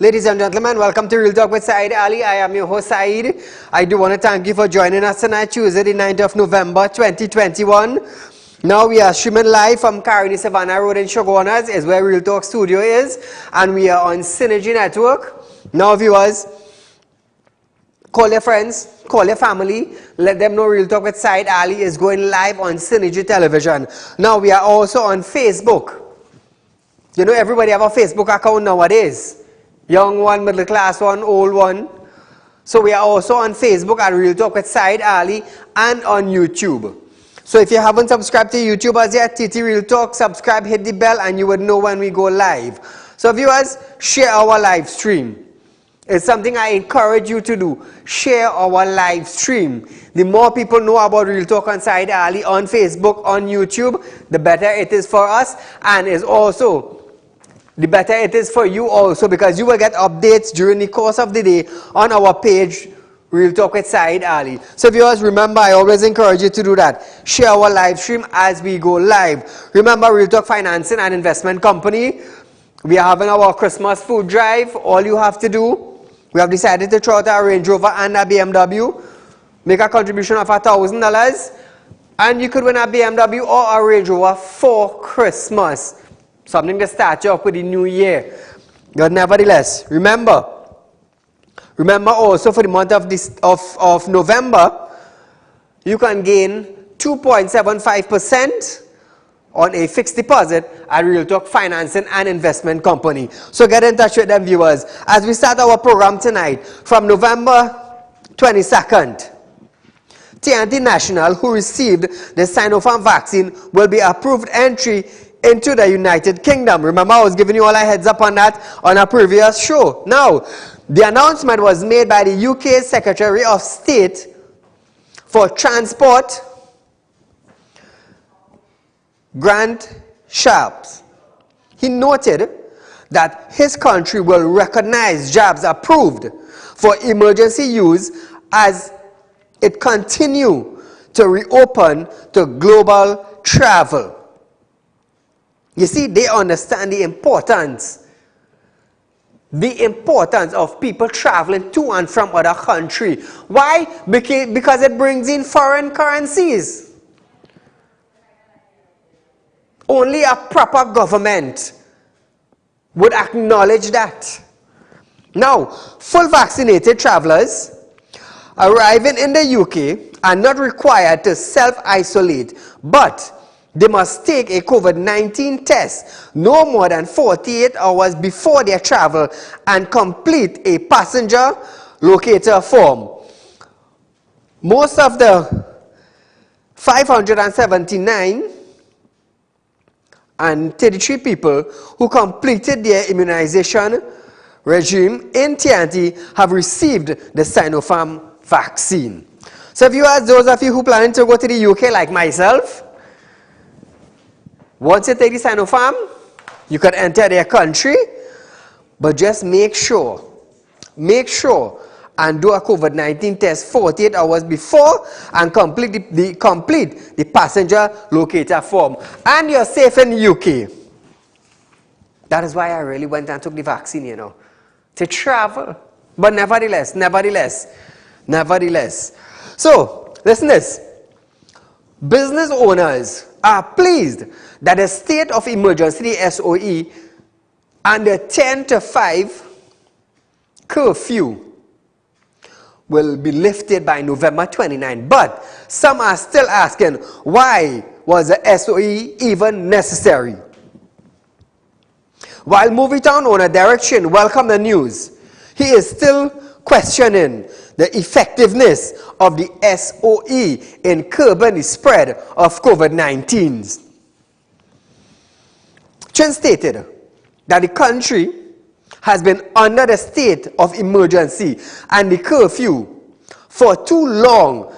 Ladies and gentlemen, welcome to Real Talk with Saieed Ali. I am your host Saeed. I do want to thank you for joining us tonight, Tuesday, the 9th of November, 2021. Now we are streaming live from Caroni Savannah Road in Shogunas, is where Real Talk Studio is, and we are on Synergy Network. Now viewers, call your friends, call your family, let them know Real Talk with Saieed Ali is going live on Synergy Television. Now we are also on Facebook. You know, everybody have a Facebook account nowadays. Young one, middle class one, old one. So we are also on Facebook at Real Talk with Saieed Ali and on YouTube. So if you haven't subscribed to YouTube as yet, TT Real Talk, subscribe, hit the bell, and you would know when we go live. So viewers, share our live stream. It's something I encourage you to do. Share our live stream. The more people know about Real Talk on Saieed Ali on Facebook, on YouTube, the better it is for us, and is also the better it is for you also, because you will get updates during the course of the day on our page, Real Talk with Saieed Ali. So viewers, remember, I always encourage you to do that. Share our live stream as we go live. Remember, Real Talk Financing and Investment Company. We are having our Christmas food drive. All you have to do, we have decided to throw out a Range Rover and a BMW. Make a contribution of $1,000. And you could win a BMW or a Range Rover for Christmas. Something to start you off with the new year. But nevertheless, remember also for the month of November, you can gain 2.75% on a fixed deposit at Real Talk Financing and Investment Company. So get in touch with them, viewers. As we start our program tonight, from November 22nd, TNT National, who received the Sinopharm vaccine, will be approved entry into the United Kingdom. Remember, I was giving you all a heads up on that on a previous show. Now, the announcement was made by the UK Secretary of State for Transport, Grant Shapps. He noted that his country will recognize jabs approved for emergency use as it continues to reopen to global travel. You see, they understand the importance of people traveling to and from other countries. Why? Because it brings in foreign currencies. Only a proper government would acknowledge that. Now, full vaccinated travelers arriving in the UK are not required to self-isolate, but they must take a COVID-19 test no more than 48 hours before their travel and complete a passenger locator form. Most of the 579 and 33 people who completed their immunization regime in TNT have received the Sinopharm vaccine. So viewers, those of you who planning to go to the UK like myself, once you take the Sinopharm, you can enter their country, but just make sure and do a COVID-19 test 48 hours before and complete the passenger locator form. And you're safe in the UK. That is why I really went and took the vaccine, you know, to travel. But nevertheless. So, listen to this. Business owners are pleased that the state of emergency, SOE, and the 10 to 5 curfew will be lifted by November 29. But some are still asking, why was the SOE even necessary? While Movie Town owner Derek Chin welcomed the news, he is still questioning the effectiveness of the SOE in curbing the spread of COVID-19. Chin stated that the country has been under the state of emergency and the curfew for too long,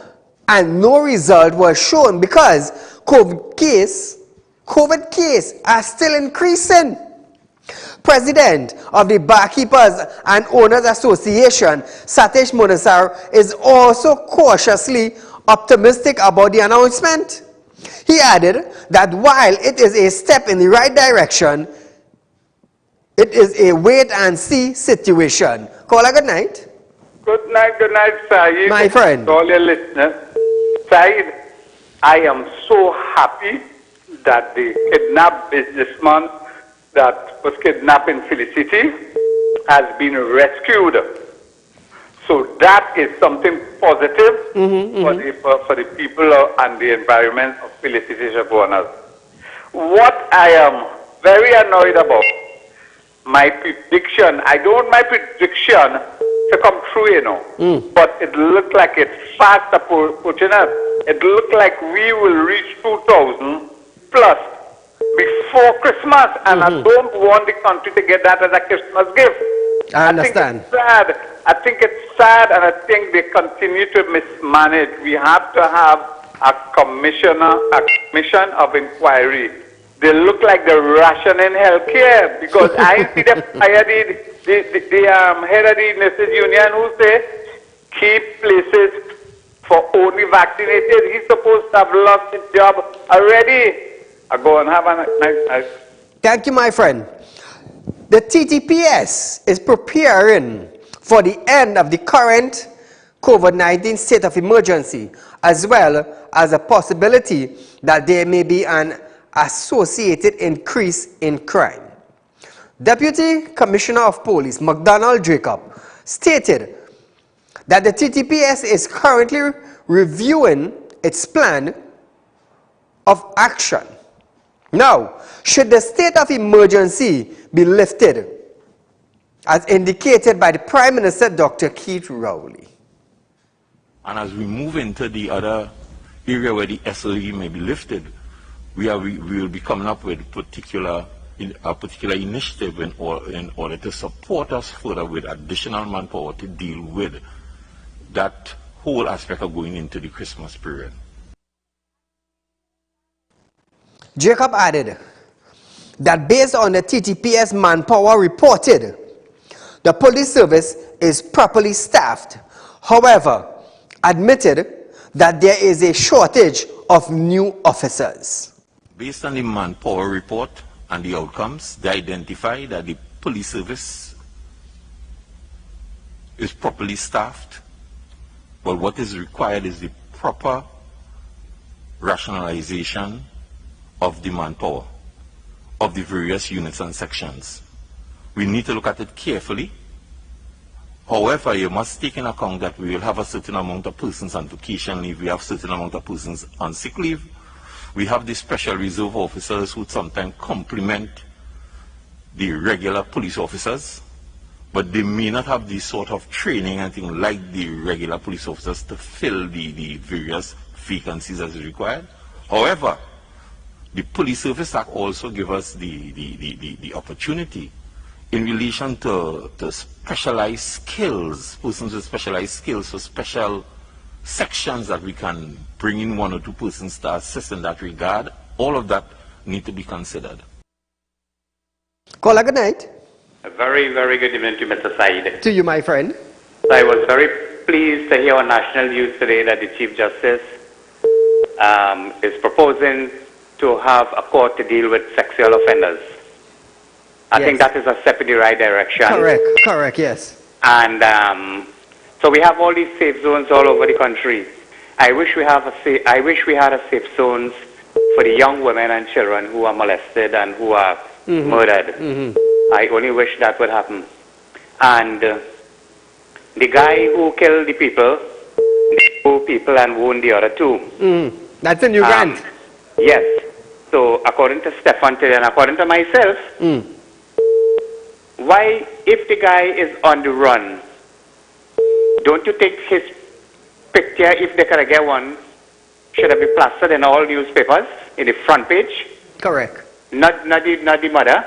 and no result was shown because COVID cases are still increasing. President of the Barkeepers and Owners Association, Satish Munasar, is also cautiously optimistic about the announcement. He added that while it is a step in the right direction, it is a wait-and-see situation. Caller, good night. Good night, Saeed. My friend. To all your listeners. Saeed, I am so happy that the kidnapped businessman that was kidnapping Felicity has been rescued. So that is something positive for the people and the environment of Felicity Chabonas. What I am very annoyed about, my prediction, I don't want my prediction to come true, you know, but it looked like it's fast approaching us. It looked like we will reach 2,000 plus before Christmas, and I don't want the country to get that as a Christmas gift. I understand. I think it's sad, and I think they continue to mismanage. We have to have a commission of inquiry. They look like they're rationing healthcare, because I see them hire the head of the nurses union who say keep places for only vaccinated. He's supposed to have lost his job already. I go and have a nice night. Thank you, my friend. The TTPS is preparing for the end of the current COVID-19 state of emergency, as well as a possibility that there may be an associated increase in crime. Deputy Commissioner of Police McDonald Jacob stated that the TTPS is currently reviewing its plan of action. Now, should the state of emergency be lifted, as indicated by the Prime Minister Dr. Keith Rowley? And as we move into the other area where the SOE may be lifted, we will be coming up with a particular initiative in order to support us further with additional manpower to deal with that whole aspect of going into the Christmas period. Jacob added that based on the TTPS manpower reported, the police service is properly staffed. However, admitted that there is a shortage of new officers. Based on the manpower report and the outcomes, they identify that the police service is properly staffed, but what is required is the proper rationalization of the manpower of the various units and sections. We need to look at it carefully. However, you must take in account that we will have a certain amount of persons on vacation leave, we have a certain amount of persons on sick leave. We have the special reserve officers who sometimes complement the regular police officers, but they may not have the sort of training and things like the regular police officers to fill the various vacancies as required. However, the Police Service Act also gives us the opportunity in relation to specialized skills, persons with specialized skills for special sections that we can bring in one or two persons to assist in that regard. All of that need to be considered. Caller, good night. A very, very good evening to Mr. Saeed. To you, my friend. I was very pleased to hear on national news today that the Chief Justice is proposing to have a court to deal with sexual offenders. I think that is a step in the right direction. Correct, yes. And so we have all these safe zones all over the country. I wish we had a safe zones for the young women and children who are molested and who are murdered. I only wish that would happen. And the guy who killed the people and wounded the other two. That's a new grant. Yes. So according to Stefan today and according to myself, why, if the guy is on the run, don't you think his picture, if they could get one, should have been plastered in all newspapers in the front page? Correct. Not the mother.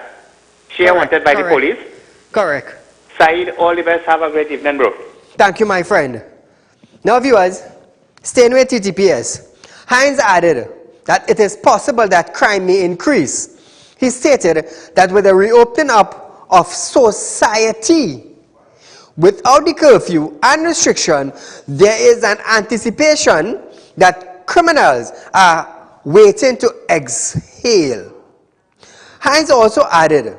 She is wanted by the police. Correct. Saeed, all the best. Have a great evening, bro. Thank you, my friend. Now, viewers, staying with TTPS, Hines added that it is possible that crime may increase. He stated that with the reopening up of society, without the curfew and restriction, there is an anticipation that criminals are waiting to exhale. Hines also added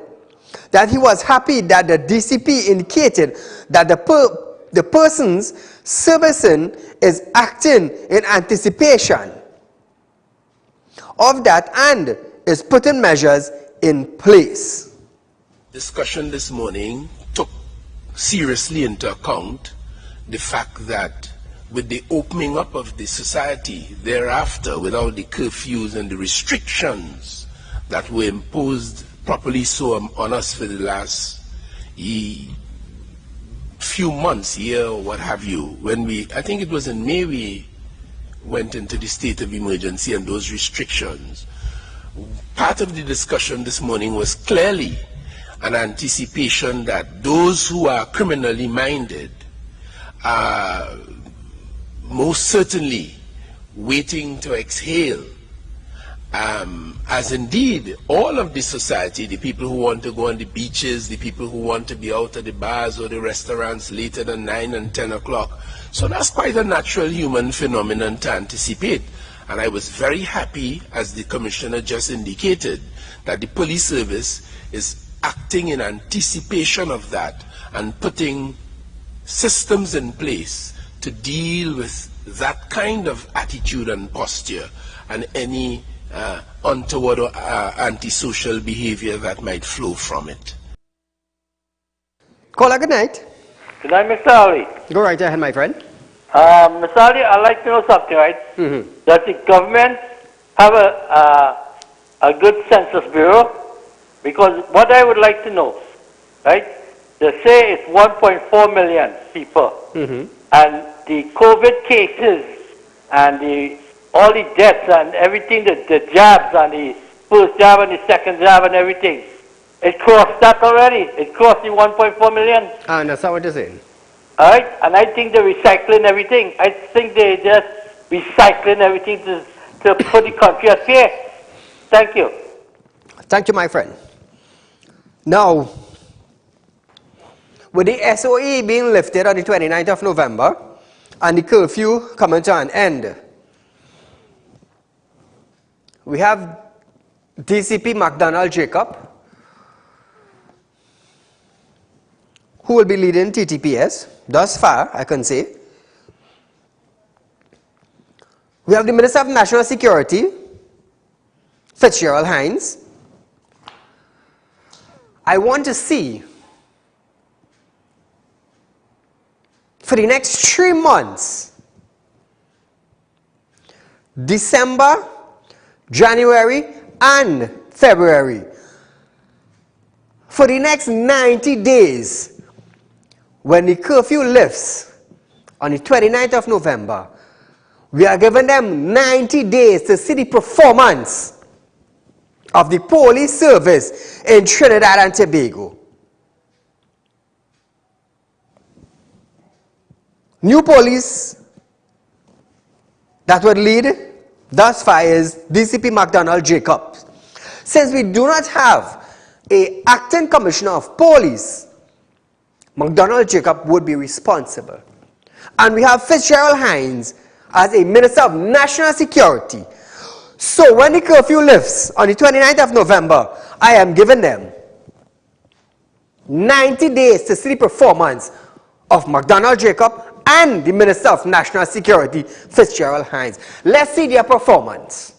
that he was happy that the DCP indicated that the persons servicing is acting in anticipation of that and is putting measures in place. Discussion this morning took seriously into account the fact that with the opening up of the society thereafter, without the curfews and the restrictions that were imposed properly so on us for the last few months, year or what have you, when I think it was in May we went into the state of emergency and those restrictions. Part of the discussion this morning was clearly an anticipation that those who are criminally minded are most certainly waiting to exhale, as indeed all of the society, the people who want to go on the beaches, the people who want to be out at the bars or the restaurants later than 9 and 10 o'clock. So that's quite a natural human phenomenon to anticipate. And I was very happy, as the Commissioner just indicated, that the police service is acting in anticipation of that and putting systems in place to deal with that kind of attitude and posture and any untoward or antisocial behavior that might flow from it. Caller, good night. Good night, Mr. Ali. Go right ahead, my friend. Mr. Ali, I'd like to know something, right? Does the government have a good census bureau? Because what I would like to know, right? They say it's 1.4 million people. And the COVID cases and all the deaths and everything, the jabs and the first jab and the second jab and everything, it crossed that already. It crossed the 1.4 million. I understand what you're saying. All right? And I think they're recycling everything. I think they're just recycling everything to put the country at fear. Thank you. Thank you, my friend. Now, with the SOE being lifted on the 29th of November and the curfew coming to an end, we have DCP McDonald Jacob, who will be leading TTPS, thus far, I can say. We have the Minister of National Security, Fitzgerald Hines. I want to see, for the next 3 months, December, January, and February, for the next 90 days, when the curfew lifts on the 29th of November, we are giving them 90 days to see the performance of the police service in Trinidad and Tobago. New police that would lead thus far is DCP McDonald Jacobs. Since we do not have an acting commissioner of police, McDonald Jacob would be responsible. And we have Fitzgerald Hines as a Minister of National Security. So when the curfew lifts on the 29th of November, I am giving them 90 days to see the performance of McDonald Jacob and the Minister of National Security, Fitzgerald Hines. Let's see their performance.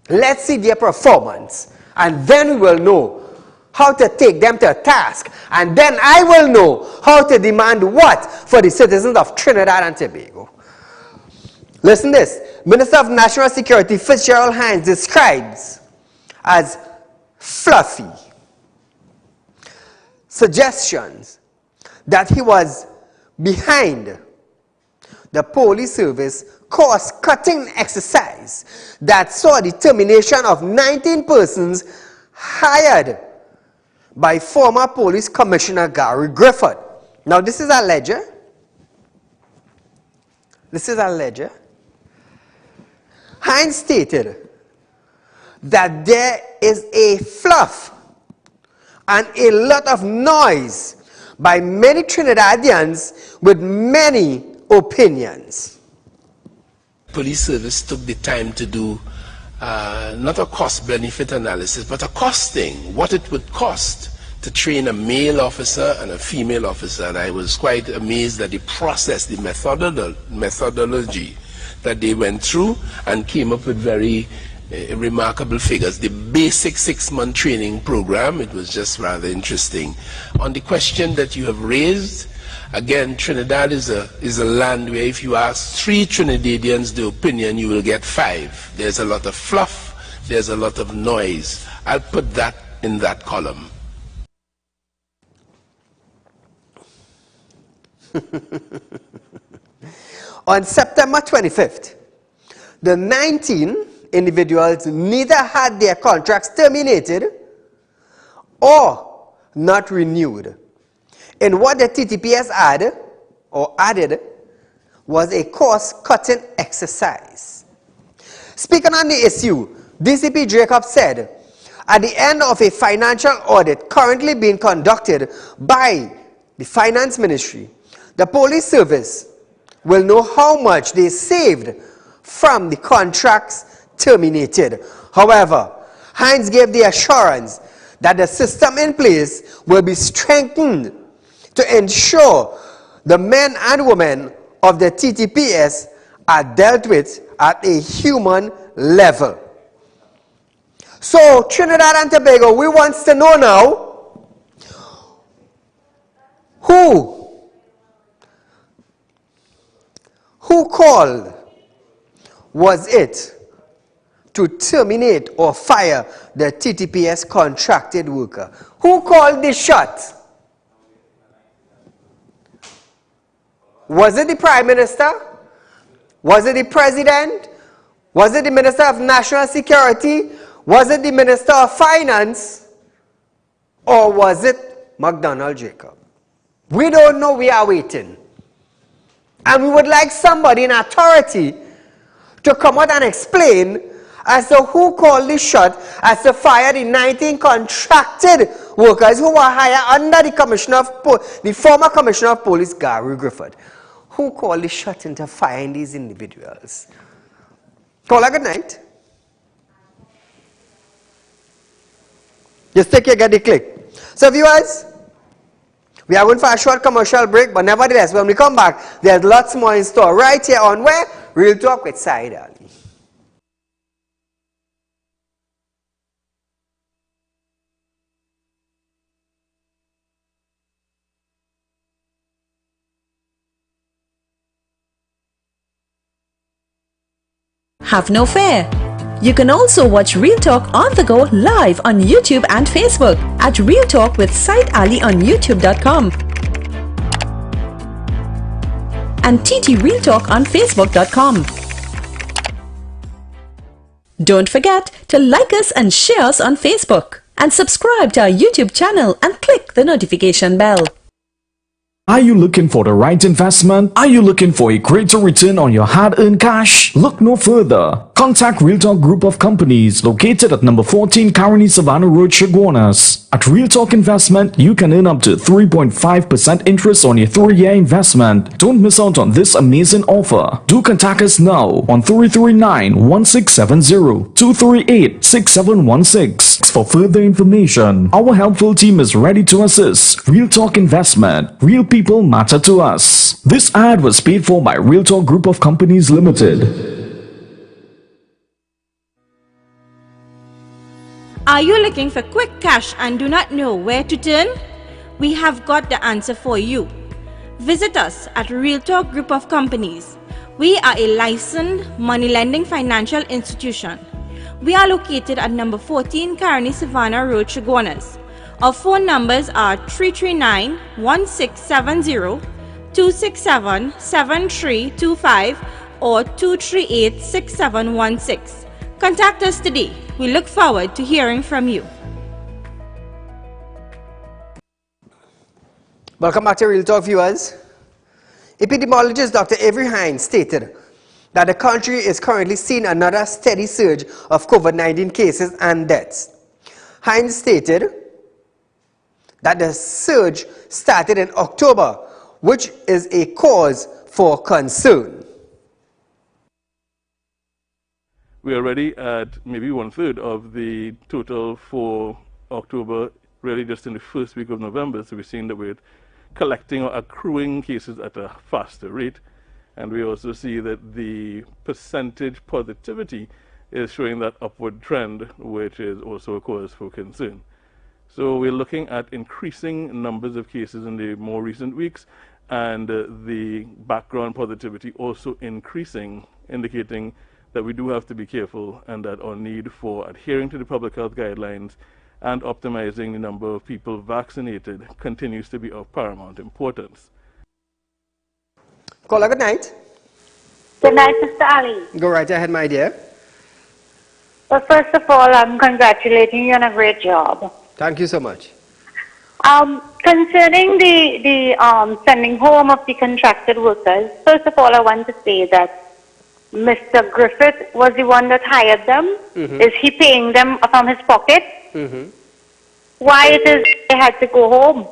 Let's see their performance. And then we will know how to take them to task. And then I will know how to demand what for the citizens of Trinidad and Tobago. Listen to this. Minister of National Security Fitzgerald Hines describes as fluffy suggestions that he was behind the police service cost-cutting exercise that saw the termination of 19 persons hired by former Police Commissioner Gary Griffith. Now this is a ledger. This is a ledger. Hines stated that there is a fluff and a lot of noise by many Trinidadians with many opinions. Police service took the time to do not a cost-benefit analysis, but a costing, what it would cost to train a male officer and a female officer. And I was quite amazed at the process, the methodology that they went through, and came up with very remarkable figures. The basic 6-month training program, it was just rather interesting. On the question that you have raised, again, Trinidad is a land where if you ask 3 Trinidadians the opinion, you will get 5. There's a lot of fluff, there's a lot of noise. I'll put that in that column. On September 25th, the 19 individuals neither had their contracts terminated or not renewed. And what the TTPS added was a cost-cutting exercise. Speaking on the issue, DCP Jacob said, at the end of a financial audit currently being conducted by the Finance Ministry, the police service will know how much they saved from the contracts terminated. However, Hines gave the assurance that the system in place will be strengthened to ensure the men and women of the TTPS are dealt with at a human level. So, Trinidad and Tobago, we want to know now, who called was it to terminate or fire the TTPS contracted worker? Who called the shot? Was it the Prime Minister? Was it the President? Was it the Minister of National Security? Was it the Minister of Finance? Or was it McDonald Jacob? We don't know, we are waiting. And we would like somebody in authority to come out and explain as to who called the shot as to fire the 19 contracted workers who were hired under the former Commissioner of Police, Gary Griffith. Who called the shot into firing these individuals? Caller, good night. Just take care, get the click. So viewers, we are going for a short commercial break, but nevertheless, when we come back, there's lots more in store right here on where? Real Talk with Saieed Ali. Have no fear. You can also watch Real Talk on the go live on YouTube and Facebook at Real Talk with Saieed Ali on YouTube.com and TT Real Talk on Facebook.com. Don't forget to like us and share us on Facebook and subscribe to our YouTube channel and click the notification bell. Are you looking for the right investment? Are you looking for a greater return on your hard-earned cash? Look no further. Contact Real Talk Group of Companies located at number 14 Caroni Savannah Road, Chaguanas. At Real Talk Investment, you can earn up to 3.5% interest on your 3-year investment. Don't miss out on this amazing offer. Do contact us now on 339-1670, 238-6716 for further information. Our helpful team is ready to assist. Real Talk Investment. Real people matter to us. This ad was paid for by Real Talk Group of Companies Limited. Are you looking for quick cash and do not know where to turn? We have got the answer for you. Visit us at Real Talk Group of Companies. We are a licensed money lending financial institution. We are located at number 14 Caroni Savannah Road, Chaguanas. Our phone numbers are 339-1670, 267-7325 or 238-6716. Contact us today. We look forward to hearing from you. Welcome back to Real Talk, viewers. Epidemiologist Dr. Avery Hines stated that the country is currently seeing another steady surge of COVID-19 cases and deaths. Hines stated that the surge started in October, which is a cause for concern. we're already at maybe 1/3 of the total for October, really just in the first week of November. So we're seeing that we're collecting or accruing cases at a faster rate. And we also see that the percentage positivity is showing that upward trend, which is also a cause for concern. So we're looking at increasing numbers of cases in the more recent weeks, and the background positivity also increasing, indicating that we do have to be careful and that our need for adhering to the public health guidelines and optimizing the number of people vaccinated continues to be of paramount importance. Caller, good night. Good night, Mr. Ali. Go right ahead, my dear. Well, first of all, I'm congratulating you on a great job. Thank you so much. Concerning the sending home of the contracted workers, first of all, I want to say that Mr. Griffith was the one that hired them. Is he paying them from his pocket? Why it is they had to go home?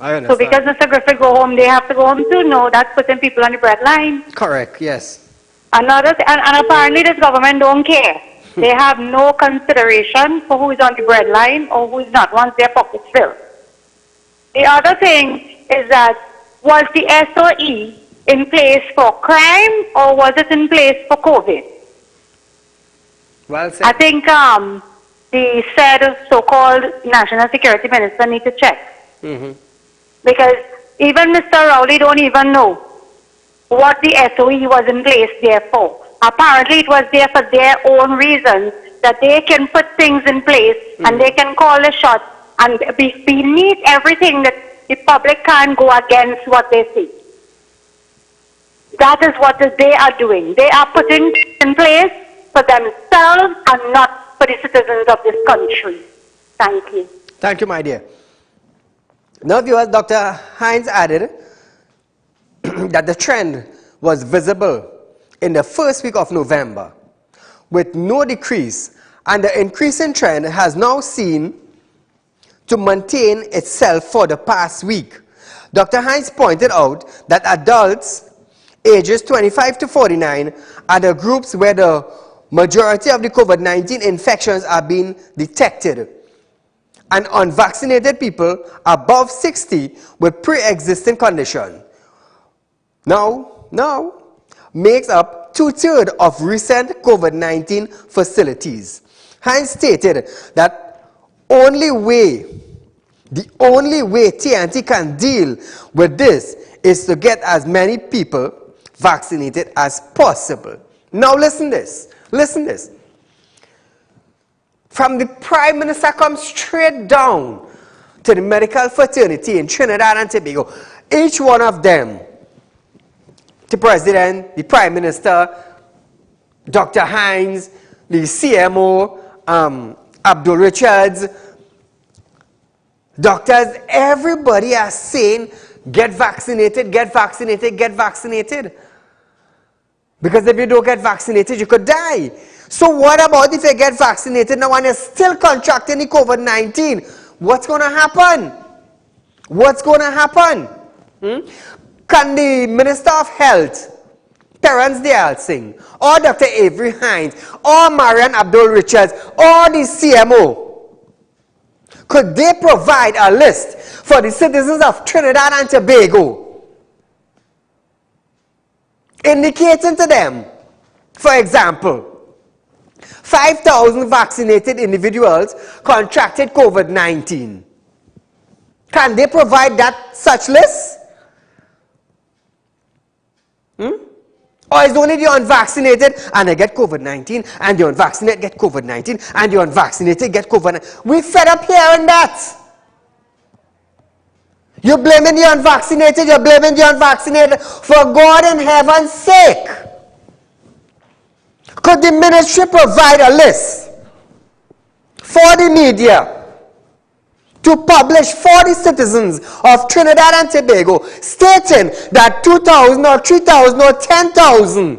I understand. So because Mr. Griffith go home, they have to go home too? No, that's putting people on the breadline. Correct, yes. Another and apparently this government don't care. They have no consideration for who is on the breadline or who is not once their pockets fill. The other thing is that was the SOE in place for crime or was it in place for COVID? Well said. I think the said so-called national security minister need to check. Because even Mr. Rowley don't even know what the SOE was in place there for. Apparently it was there for their own reasons, that they can put things in place and they can call the shots and beneath everything that the public can't go against what they see. That is what they are doing. They are putting in place for themselves and not for the citizens of this country. Thank you. Thank you, my dear. Now, viewers, Dr. Hines added that the trend was visible in the first week of November with no decrease, and the increasing trend has now seen to maintain itself for the past week. Dr. Hines pointed out that adults ages 25 to 49 are the groups where the majority of the COVID-19 infections are being detected, and unvaccinated people above 60 with pre-existing condition now makes up 2/3 of recent COVID-19 facilities. Hines stated that the only way TNT can deal with this is to get as many people vaccinated as possible. Now listen this. From the Prime Minister comes straight down to the medical fraternity in Trinidad and Tobago. Each one of them, the President, the Prime Minister, Dr. Hines, the CMO, Abdul Richards, doctors, everybody are saying, get vaccinated, get vaccinated, get vaccinated. Because if you don't get vaccinated, you could die. So what about if you get vaccinated now and you're still contracting the COVID-19? What's going to happen? What's going to happen? Can the Minister of Health, Terence Dayal Singh, or Dr. Avery Hines, or Marian Abdul Richards, or the CMO, could they provide a list for the citizens of Trinidad and Tobago, indicating to them, for example, 5,000 vaccinated individuals contracted COVID-19. Can they provide such list? Or is it only the unvaccinated and they get COVID-19, and the unvaccinated get COVID-19, and the unvaccinated get COVID-19? We fed up hearing that. You're blaming the unvaccinated, you're blaming the unvaccinated. For God in heaven's sake, could the ministry provide a list for the media to publish for the citizens of Trinidad and Tobago, stating that 2,000 or 3,000 or 10,000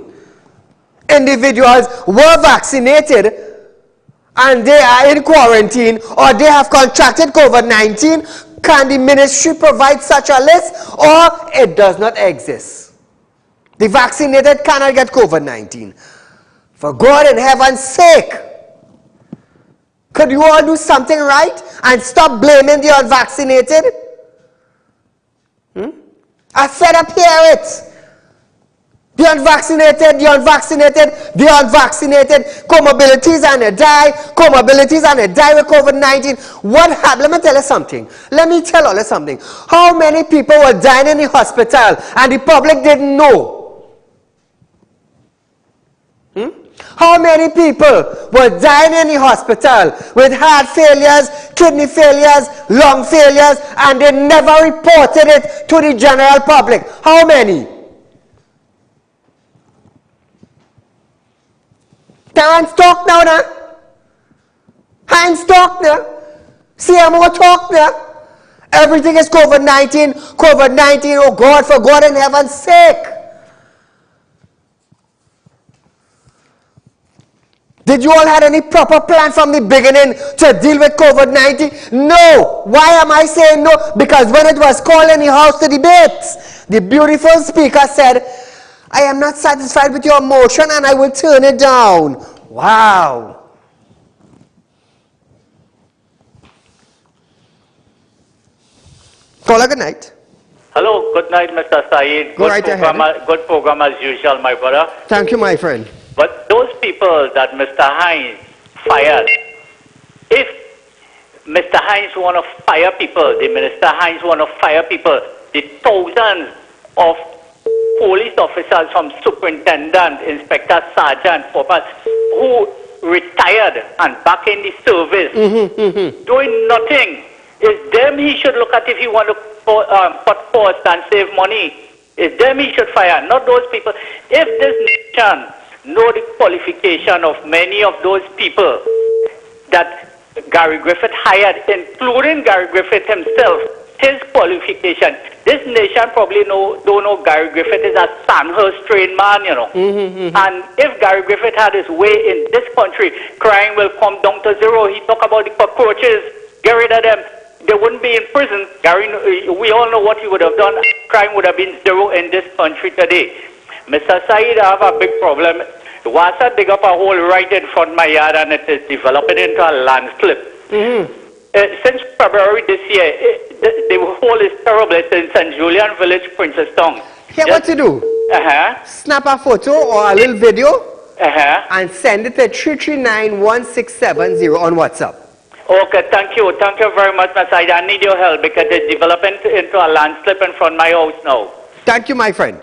individuals were vaccinated and they are in quarantine or they have contracted COVID-19? Can the ministry provide such a list, or it does not exist? The vaccinated cannot get COVID-19. For God in heaven's sake, could you all do something right and stop blaming the unvaccinated? I fed up hear it. The unvaccinated, the unvaccinated, the unvaccinated, comorbidities and they die, comorbidities and they die with COVID-19. What happened? Let me tell you something. Let me tell you something. How many people were dying in the hospital and the public didn't know? How many people were dying in the hospital with heart failures, kidney failures, lung failures, and they never reported it to the general public? How many? Hands talk now, nah? Hands talk now. CMO talk now. Everything is COVID-19, COVID-19, oh God, for God in heaven's sake. Did you all have any proper plan from the beginning to deal with COVID-19? No. Why am I saying no? Because when it was called in the House to debate, the beautiful speaker said, I am not satisfied with your motion and I will turn it down. Wow. Caller, good night. Hello, good night, Mr. Saeed. Go right ahead. Good program as usual, my brother. Thank you, my friend. But those people that Mr. Hines fired, if Mr. Hines want to fire people, the Minister Hines want to fire people, the thousands of police officers from superintendent, inspector, sergeant, who retired and back in the service, doing nothing, it's them he should look at if he want to put forth and save money. It's them he should fire, not those people. If this nation know the qualification of many of those people that Gary Griffith hired, including Gary Griffith himself, his qualification. This nation probably don't know Gary Griffith is a Sandhurst trained man, you know. And if Gary Griffith had his way in this country, crime will come down to zero. He talk about the cockroaches, get rid of them. They wouldn't be in prison. Gary, we all know what he would have done. Crime would have been zero in this country today. Mr. Saeed, I have a big problem. Wasa dig up a hole right in front of my yard and it is developing into a landslip. Since February this year, the hole is terrible. It's in St. Julian Village, Princestown. Here, what to do? Snap a photo or a little video and send it to 3391670 on WhatsApp. Okay, thank you. Thank you very much, Mr. Saeed. I need your help because it's developing into a landslip in front of my house now. Thank you, my friend.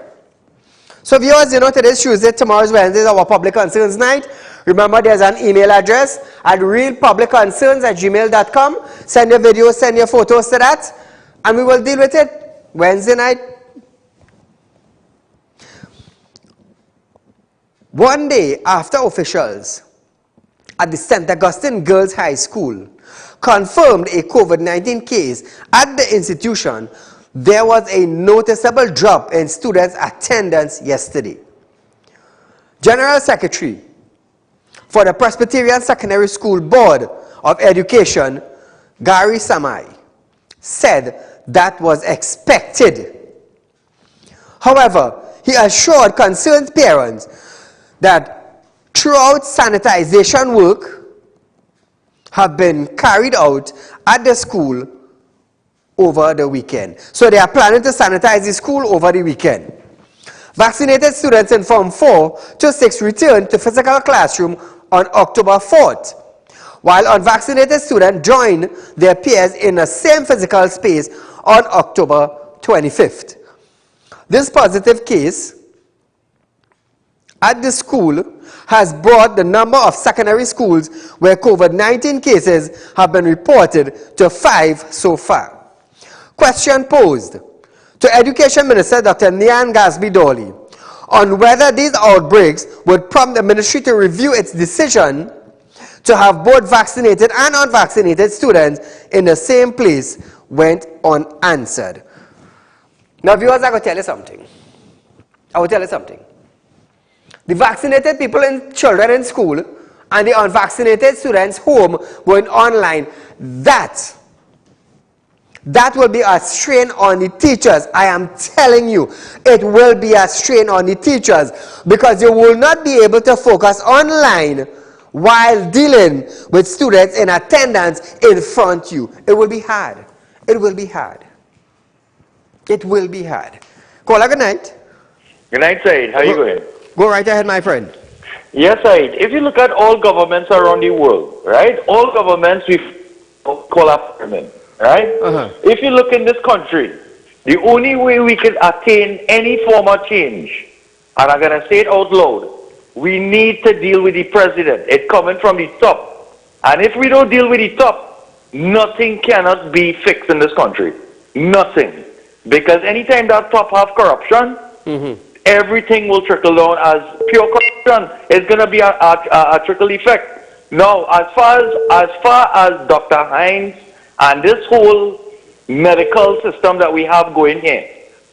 So viewers, you know today's Tuesday, tomorrow's Wednesday is our Public Concerns Night. Remember there's an email address at realpublicconcerns@gmail.com. Send your videos, send your photos to that and we will deal with it Wednesday night. One day after officials at the St. Augustine Girls High School confirmed a COVID-19 case at the institution, there was a noticeable drop in students' attendance yesterday. General Secretary for the Presbyterian Secondary School Board of Education, Gary Samai, said that was expected. However, he assured concerned parents that throughout sanitization work have been carried out at the school over the weekend. So they are planning to sanitize the school over the weekend. Vaccinated students in Form 4 to 6 returned to physical classroom on October 4th, while unvaccinated students joined their peers in the same physical space on October 25th. This positive case at the school has brought the number of secondary schools where COVID-19 cases have been reported to 5 so far. Question posed to Education Minister Dr. Nyan Gasby-Dolly on whether these outbreaks would prompt the ministry to review its decision to have both vaccinated and unvaccinated students in the same place went unanswered. Now viewers, I will tell you something. The vaccinated people and children in school and the unvaccinated students home going online, that That will be a strain on the teachers. I am telling you, it will be a strain on the teachers because you will not be able to focus online while dealing with students in attendance in front of you. It will be hard. It will be hard. It will be hard. Caller, good night. Good night, Said. How are you going? Go right ahead, my friend. Yes, Said. If you look at all governments around the world, right? All governments we call up government, right? If you look in this country, the only way we can attain any form of change, and I'm going to say it out loud, we need to deal with the president. It's coming from the top. And if we don't deal with the top, nothing cannot be fixed in this country. Nothing. Because anytime that top have corruption, everything will trickle down as pure corruption. It's going to be a trickle effect. Now, as far as Dr. Hines and this whole medical system that we have going here,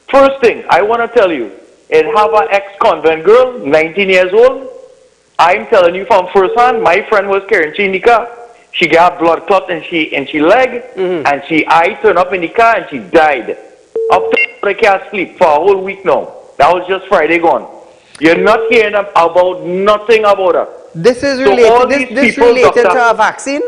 first thing I want to tell you, it have an ex-convent girl, 19 years old. I'm telling you from first hand, my friend was carrying Chinika. She got blood clot in she leg, and she eye turned up in the car, and she died. Up to I can't sleep for a whole week now. That was just Friday gone. You're not hearing about nothing about her. This is So related, all this these people, related Dr. to a vaccine?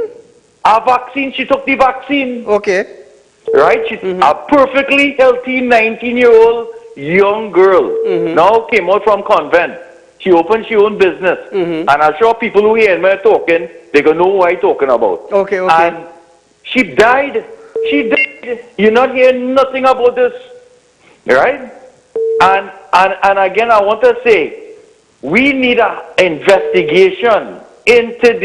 A vaccine, she took the vaccine. Okay. Right? She's a perfectly healthy 19-year-old young girl. Now came out from convent. She opened her own business. And I'm sure people who hear me talking, they're going to know what I'm talking about. Okay. And she died. She died. You're not hearing nothing about this. Right? And again, I want to say, we need an investigation into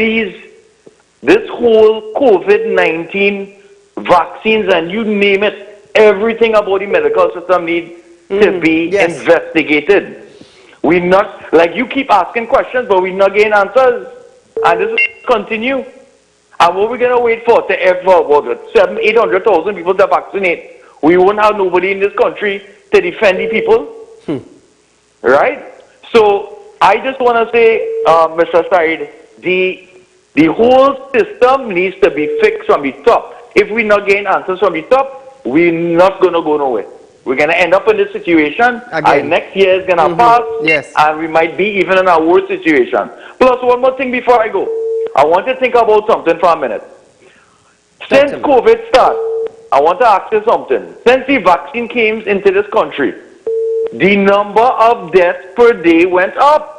this whole COVID-19 vaccines, and you name it, everything about the medical system needs to be investigated. We not, like you keep asking questions, but we not getting answers. And this will continue. And what we're going to wait for to ever, about 800,000 people to vaccinate? We won't have nobody in this country to defend the people. Right? So I just want to say, Mr. Said, the whole system needs to be fixed from the top. If we're not getting answers from the top, we're not going to go nowhere. We're going to end up in this situation. Next year is going to pass, and we might be even in a worse situation. Plus, one more thing before I go. I want to think about something for a minute. Since COVID started, I want to ask you something. Since the vaccine came into this country, the number of deaths per day went up.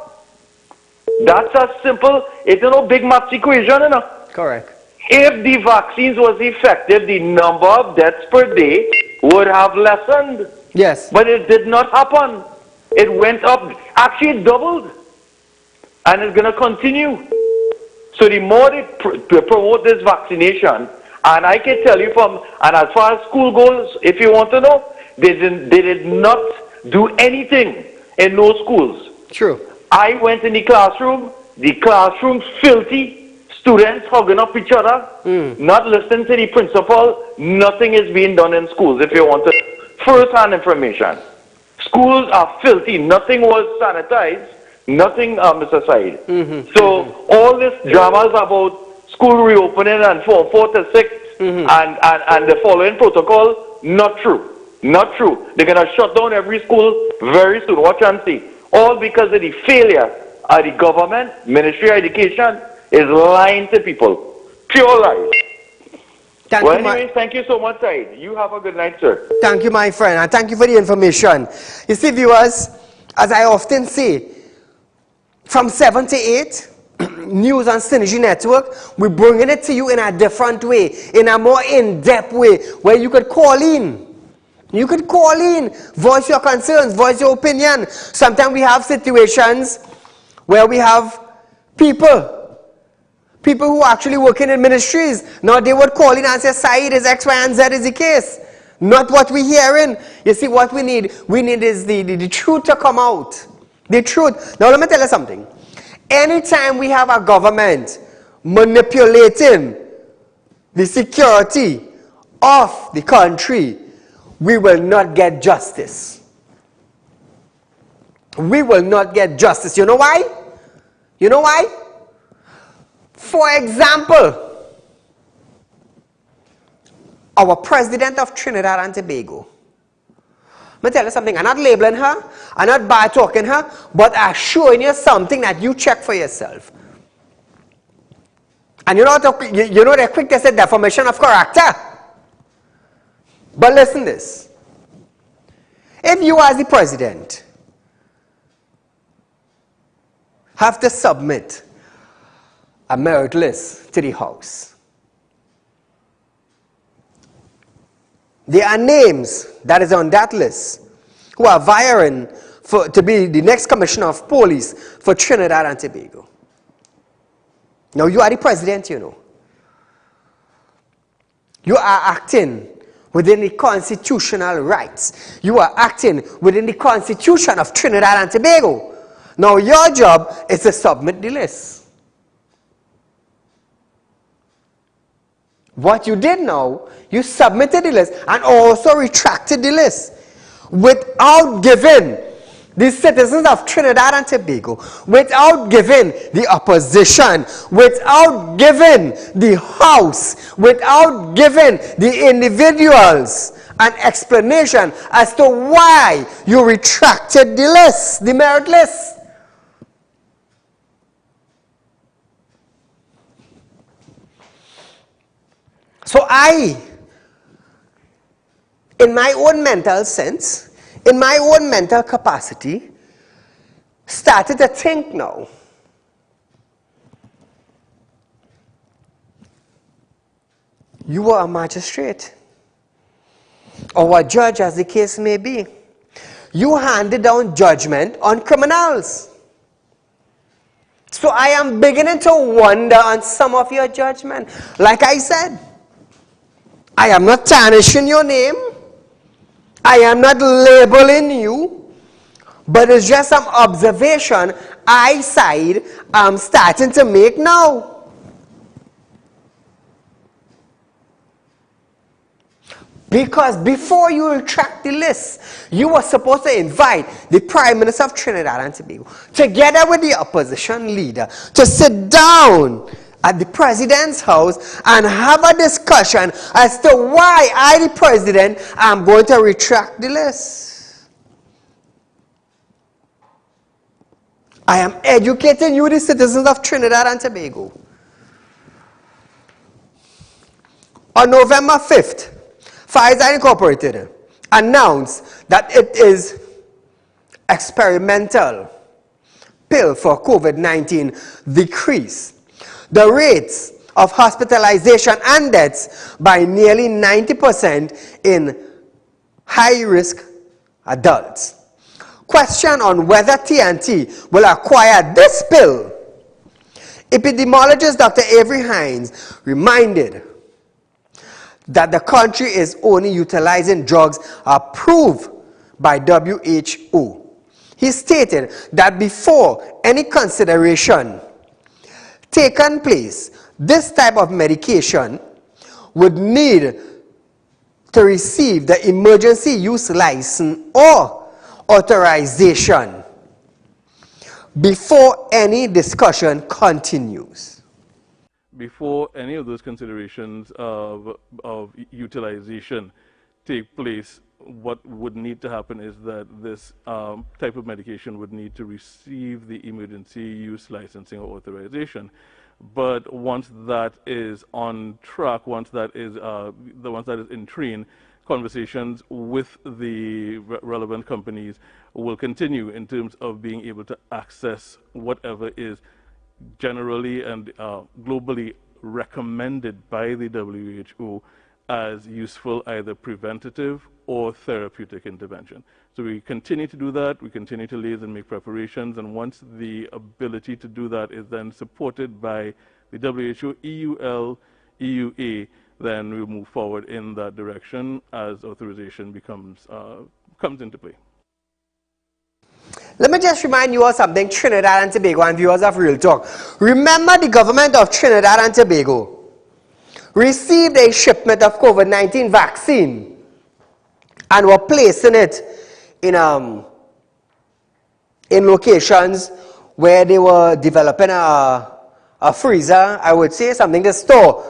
That's as simple. It's no big math equation, you know. Correct. If the vaccines was effective, the number of deaths per day would have lessened. Yes. But it did not happen. It went up. Actually, it doubled. And it's going to continue. So the more they promote this vaccination, and I can tell you and as far as school goes, if you want to know, they did not do anything in those schools. True. I went in the classroom filthy, students hugging up each other, not listening to the principal. Nothing is being done in schools, if you want to. First-hand information. Schools are filthy. Nothing was sanitized. Nothing, Mr. Said. So all this dramas about school reopening and 4 to 6 and the following protocol, not true. Not true. They're going to shut down every school very soon. Watch and see. All because of the failure of the government, Ministry of Education, is lying to people. Pure lies. Anyways, thank you so much, Said. You have a good night, sir. Thank you, my friend, and thank you for the information. You see, viewers, as I often say, from 7 to 8, News on Synergy Network, we're bringing it to you in a different way, in a more in-depth way, where you could call in. You could call in, voice your concerns, voice your opinion. Sometimes we have situations where we have people who are actually working in ministries. Now they would call in and say, Said, is X, Y, and Z is the case. Not what we're hearing. You see, what we need is the truth to come out. The truth. Now let me tell you something. Anytime we have a government manipulating the security of the country, we will not get justice. We will not get justice. You know why? You know why? For example, our president of Trinidad and Tobago. Let me tell you something, I'm not labeling her, I'm not bad talking her, but I'm showing you something that you check for yourself. And you know they're quick to say defamation of character. But listen this. If you as the president have to submit a merit list to the House, there are names that is on that list who are vying to be the next commissioner of police for Trinidad and Tobago. Now you are the president, you know. You are acting within the constitutional rights. You are acting within the constitution of Trinidad and Tobago. Now your job is to submit the list. What you did now, you submitted the list and also retracted the list without giving the citizens of Trinidad and Tobago, without giving the opposition, without giving the House, without giving the individuals an explanation as to why you retracted the list, the merit list. So I, in my own mental sense, in my own mental capacity, started to think now. You are a magistrate, or a judge as the case may be. You handed down judgment on criminals. So I am beginning to wonder on some of your judgment. Like I said, I am not tarnishing your name. I am not labeling you, but it's just some observation I side I'm starting to make now. Because before you retract the list, you were supposed to invite the Prime Minister of Trinidad and Tobago, together with the opposition leader, to sit down at the president's house and have a discussion as to why I, the president, am going to retract the list. I am educating you, the citizens of Trinidad and Tobago. On November 5th, Pfizer Incorporated announced that it is experimental pill for COVID-19 decrease the rates of hospitalization and deaths by nearly 90% in high-risk adults. Question on whether TNT will acquire this pill. Epidemiologist Dr. Avery Hines reminded that the country is only utilizing drugs approved by WHO. He stated that before any consideration taken place, this type of medication would need to receive the emergency use license or authorization before any discussion continues. Before any of those considerations of utilization take place, what would need to happen is that this type of medication would need to receive the emergency use licensing or authorization. But once that is on track, once that is in train, conversations with the relevant companies will continue in terms of being able to access whatever is generally and globally recommended by the WHO as useful either preventative or therapeutic intervention. So we continue to do that, we continue to liaise and make preparations, and once the ability to do that is then supported by the WHO, EUL, EUA, then we'll move forward in that direction as authorization comes into play. Let me just remind you of something, Trinidad and Tobago and viewers of Real Talk. Remember, the government of Trinidad and Tobago received a shipment of COVID-19 vaccine and were placing it in locations where they were developing a freezer, I would say, something to store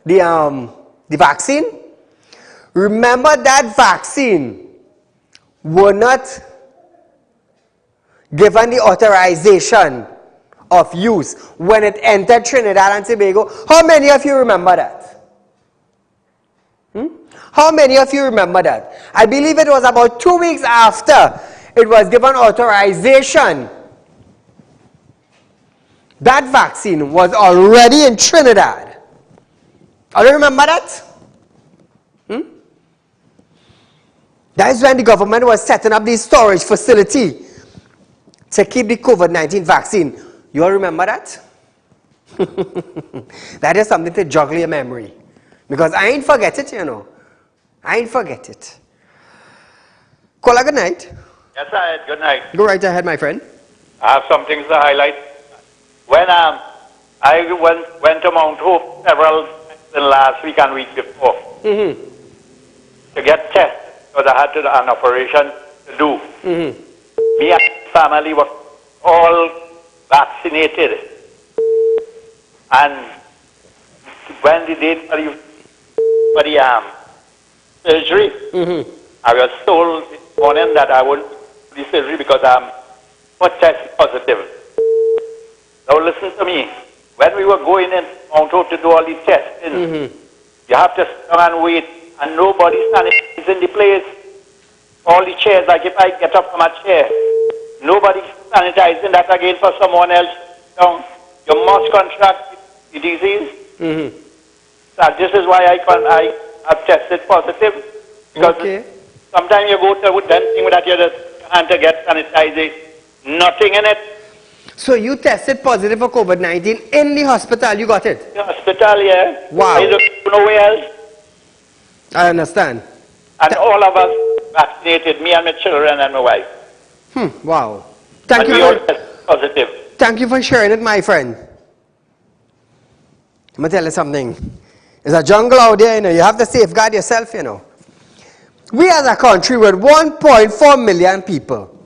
the vaccine. Remember that vaccine were not given the authorization of use when it entered Trinidad and Tobago. How many of you remember that? How many of you remember that? I believe it was about 2 weeks after it was given authorization. That vaccine was already in Trinidad. Do you remember that? That is when the government was setting up the storage facility to keep the COVID-19 vaccine. You all remember that? That is something to joggle your memory. Because I ain't forget it, you know. I ain't forget it. Kola, good night. Yes, sir. Good night. Go right ahead, my friend. I have some things to highlight. When I went to Mount Hope several times in last week and week before to get tested because I had an operation to do. Me and my family were all vaccinated. And when the date for the surgery, I was told this morning that I wouldn't do the surgery because I'm test positive. Now listen to me. When we were going in Mount Hope to do all these testing, you have to sit down and wait, and nobody sanitizing the place. All the chairs, like if I get up from a chair, nobody sanitizing that again for someone else. Now, you must contract the disease. So this is why I have tested positive. Because sometimes you go to that thing that you just hand to get sanitized, nothing in it. So you tested positive for COVID-19 in the hospital, you got it? The hospital, yeah. Wow. I don't know nowhere else. I understand. And all of us vaccinated, me and my children and my wife. Wow. Thank you. We all tested positive. Thank you for sharing it, my friend. I'm going to tell you something. There's a jungle out there, you know. You have to safeguard yourself, you know. We as a country with 1.4 million people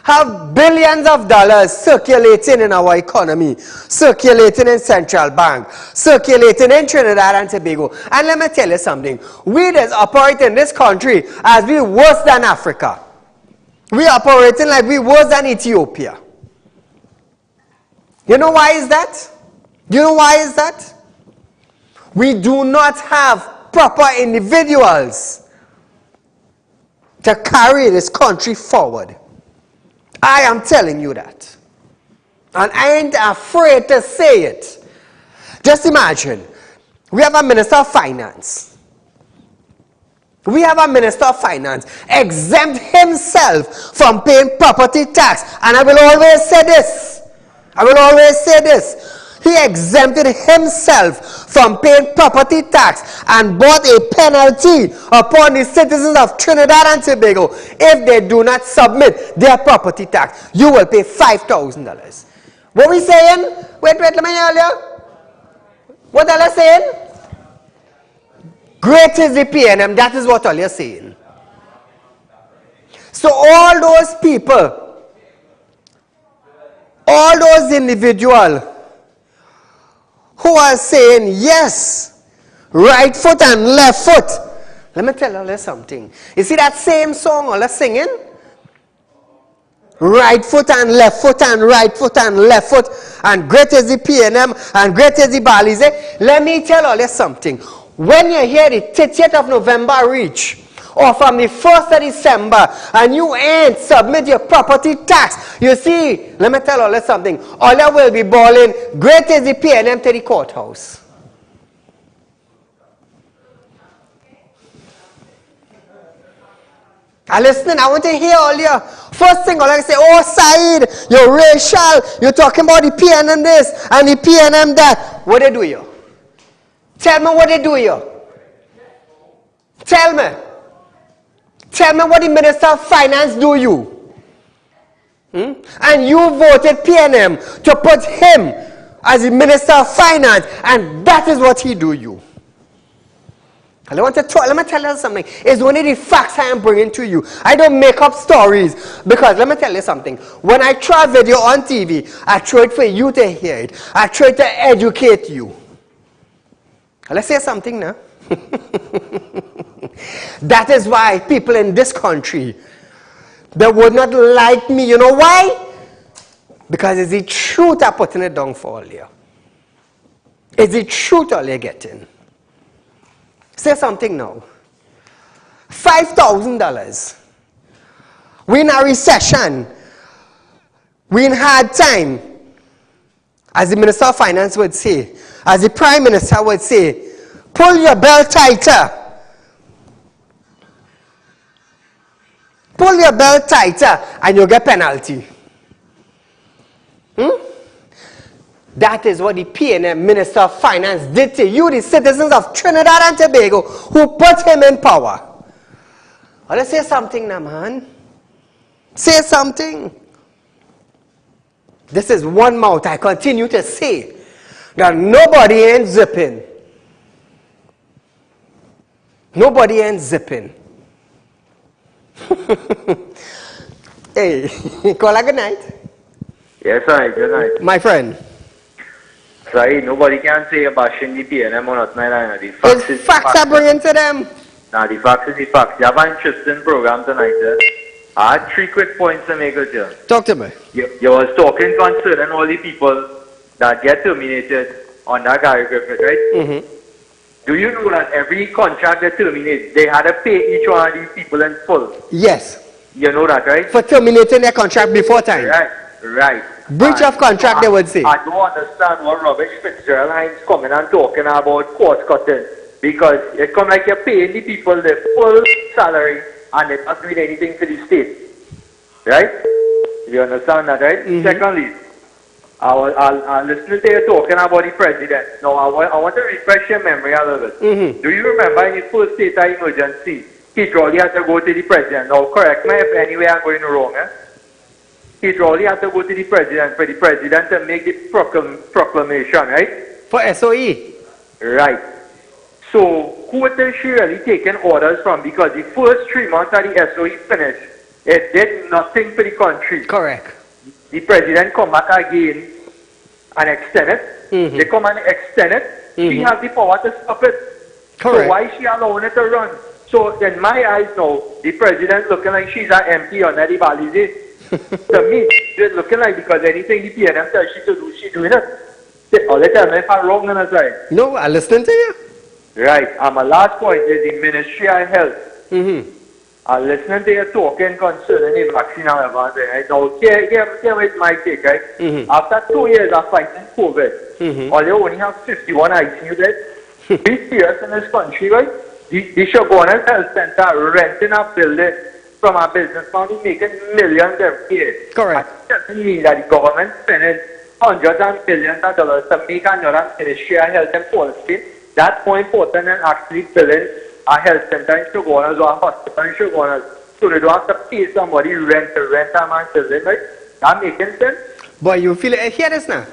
have billions of dollars circulating in our economy, circulating in central bank, circulating in Trinidad and Tobago. And let me tell you something. We just operate in this country as we worse than Africa. We operating like we worse than Ethiopia. You know why is that? You know why is that? We do not have proper individuals to carry this country forward. I am telling you that. And I ain't afraid to say it. Just imagine, we have a Minister of Finance. We have a Minister of Finance exempt himself from paying property tax. And I will always say this. I will always say this. He exempted himself from paying property tax and brought a penalty upon the citizens of Trinidad and Tobago if they do not submit their property tax. You will pay $5,000. What we saying? Wait, let me hear earlier. What are you saying? Great is the PNM. That is what all you're saying. So all those people, all those individuals who are saying yes, right foot and left foot. Let me tell you something. You see that same song all are singing? Right foot and left foot and right foot and left foot. And great is the PNM and great is the Balize. Let me tell you something. When you hear the 30th of November reach, or from the 1st of December, and you ain't submit your property tax, you see, let me tell you something, all you will be bawling, great is the PNM to the courthouse. And listen, I want to hear all your, first thing, all I say, oh, Saeed, you're racial, you're talking about the PNM this, and the PNM that. What they do you? Tell me what they do you. Tell me. Tell me what the Minister of Finance do you. And you voted PNM to put him as the Minister of Finance, and that is what he do you. And I want to talk, let me tell you something. It's only the facts I am bringing to you. I don't make up stories, because let me tell you something. When I throw a video on TV, I throw it for you to hear it. I try to educate you. Let's say something now. That is why people in this country, they would not like me. You know why? Because it's the truth I'm putting it down for all you. It's the truth all you're getting. Say something now. $5,000. We're in a recession. We're in hard time. As the Minister of Finance would say, as the Prime Minister would say, pull your belt tighter. Pull your belt tighter and you'll get penalty. That is what the PNM Minister of Finance did to you, the citizens of Trinidad and Tobago, who put him in power. Let's say something now, man. Say something. This is one mouth. I continue to say that nobody ain't zipping. Nobody ain't zipping. Hey, Kola, good night. Yes, sir. Good night. My friend. Saeed, nobody can say about the PNM or not. The facts are bringing to them. Nah, the facts is the facts. You have an interesting program tonight, sir. I had 3 quick points to make with you. Talk to me. You was talking concerning all the people that get terminated on that Gary Griffith, right? Mm-hmm. Do you know that every contract they terminate, they had to pay each one of these people in full? Yes. You know that, right? For terminating their contract before time. Right. Breach of contract, they would say. I don't understand what rubbish Fitzgerald Hines coming and talking about cost cutting, because it come like you're paying the people the full salary and they're not doing anything for the state. Right? You understand that, right? Mm-hmm. Secondly, I'll listen to you talking about the president. Now, I want to refresh your memory a little bit. Mm-hmm. Do you remember in the first state of emergency, Heathrow had to go to the president? Now, correct me if anyway I'm going wrong. Heathrow had to go to the president for the president to make the proclamation, right? For SOE. Right. So, who is she really taking orders from? Because the first 3 months of the SOE finished, it did nothing for the country. Correct. The president come back again and extend it. Mm-hmm. They come and extend it. Mm-hmm. She has the power to stop it. Correct. So why is she allowing it to run? So in my eyes now, the president looking like she's an MP on the Balize. To me, she's looking like, because anything the PNM tells she to do, she's doing it. Or let me if I'm wrong on the side. No, I listen to you. Right. And my last point is the Ministry of Health. Mm-hmm. I'm listening to you talking concerning the vaccine and everything. Right? Now, here with my take, right? Mm-hmm. After 2 years of fighting COVID, Mm-hmm. or you only have 51 ICU beds, be serious in this country, right? They should go on a health center, renting a building from a businessman who's making millions every year. Correct. That doesn't mean that the government spending hundreds of millions of dollars to make another Ministry of Health and Policy. That's more important than actually building a health center in Shogunas or a hospital in Shogunas. So they don't have to pay somebody rent a man's building, right? That making sense? Boy, you feel it. Hear this now.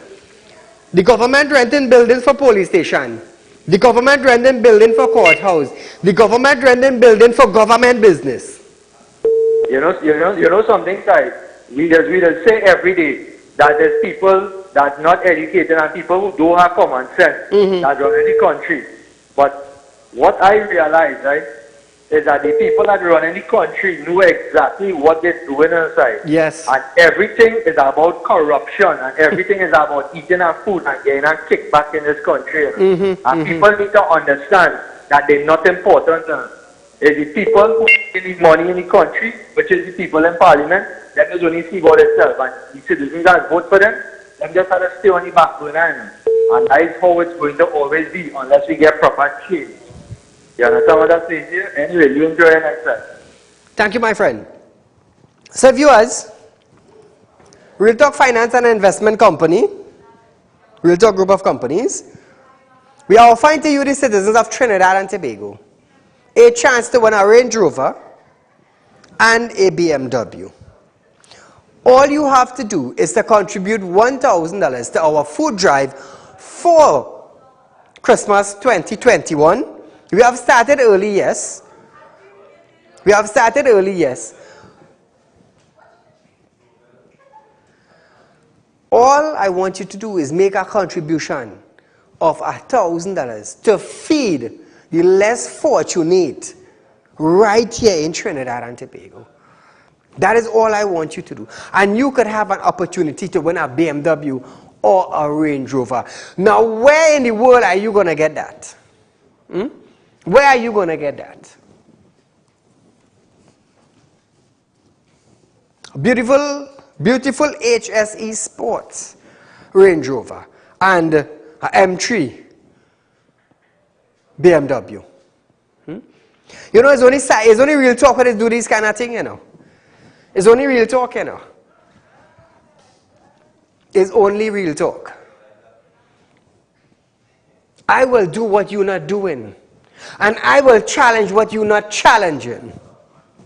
The government renting buildings for police station. The government renting building for courthouse. The government renting building for government business. You know something, Sai? We just say every day that there's people that not educated and people who don't have common sense that run in the country. But what I realize, right, is that the people that run in the country know exactly what they're doing inside. Yes. And everything is about corruption, and everything is about eating our food and getting a kickback in this country. And people need to understand that they're not important. It's the people who need money in the country, which is the people in parliament, that is only see about itself. And the citizens that vote for them, them just have to stay on the back burner. And that is how it's going to always be unless we get proper change. You understand what I'm saying here? Anyway, you enjoy your next time. Thank you, my friend. So, viewers, Real Talk Finance and Investment Company, Real Talk Group of Companies, we are offering to you, the citizens of Trinidad and Tobago, a chance to win a Range Rover and a BMW. All you have to do is to contribute $1,000 to our food drive for Christmas 2021. We have started early, yes. We have started early, yes. All I want you to do is make a contribution of $1,000 to feed the less fortunate right here in Trinidad and Tobago. That is all I want you to do. And you could have an opportunity to win a BMW or a Range Rover. Now, where in the world are you going to get that? Where are you going to get that? Beautiful, beautiful HSE Sports Range Rover and a M3 BMW. You know, it's only real talk when they do these kind of thing, you know. It's only real talk, you know. It's only real talk. I will do what you're not doing. And I will challenge what you're not challenging.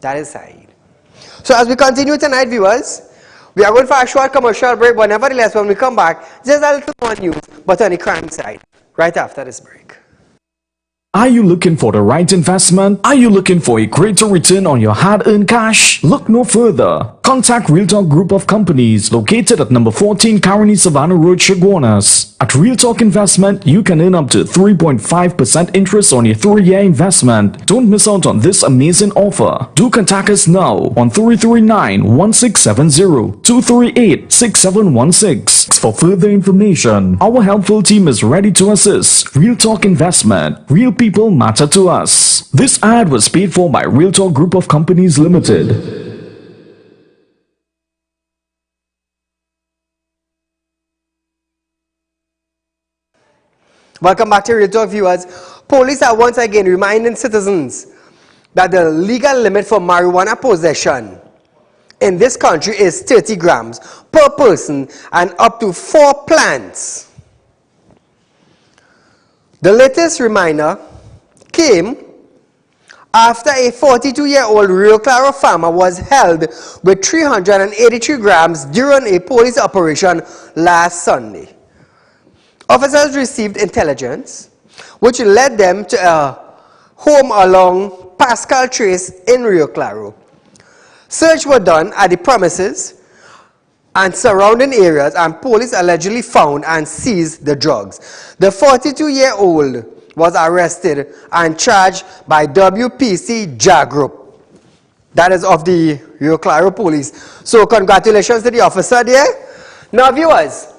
That is Saieed. So as we continue tonight, viewers, we are going for a short commercial break, but nevertheless, when we come back, just a little more news, but on the crime side, right after this break. Are you looking for the right investment? Are you looking for a greater return on your hard-earned cash? Look no further. Contact Real Talk Group of Companies located at number 14 Caroni Savannah Road, Chaguanas. At Real Talk Investment, you can earn up to 3.5% interest on your 3-year investment. Don't miss out on this amazing offer. Do contact us now on 339-1670, 238-6716. For further information, our helpful team is ready to assist. Real Talk Investment. Real people matter to us. This ad was paid for by Real Talk Group of Companies Limited. Welcome back to Real Talk, viewers. Police are once again reminding citizens that the legal limit for marijuana possession in this country is 30 grams per person and up to 4 plants. The latest reminder came after a 42-year-old Rio Claro farmer was held with 383 grams during a police operation last Sunday. Officers received intelligence which led them to a home along Pascal Trace in Rio Claro. Search was done at the premises and surrounding areas, and police allegedly found and seized the drugs. The 42-year-old was arrested and charged by WPC JA Group, that is of the Rio Claro Police. So congratulations to the officer there. Now viewers,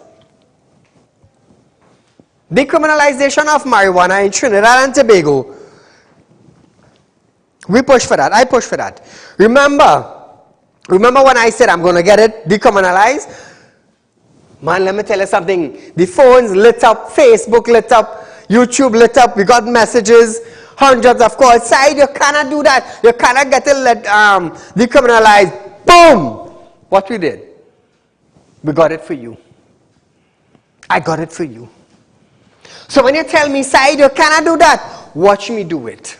decriminalization of marijuana in Trinidad and Tobago, we push for that. I push for that. Remember when I said I'm going to get it decriminalized? Man, let me tell you something. The phones lit up, Facebook lit up, YouTube lit up. We got messages, hundreds of calls. Saieed, you cannot do that. You cannot get it decriminalized. Boom! What we did? We got it for you. I got it for you. So when you tell me, Saieed, you cannot do that, watch me do it.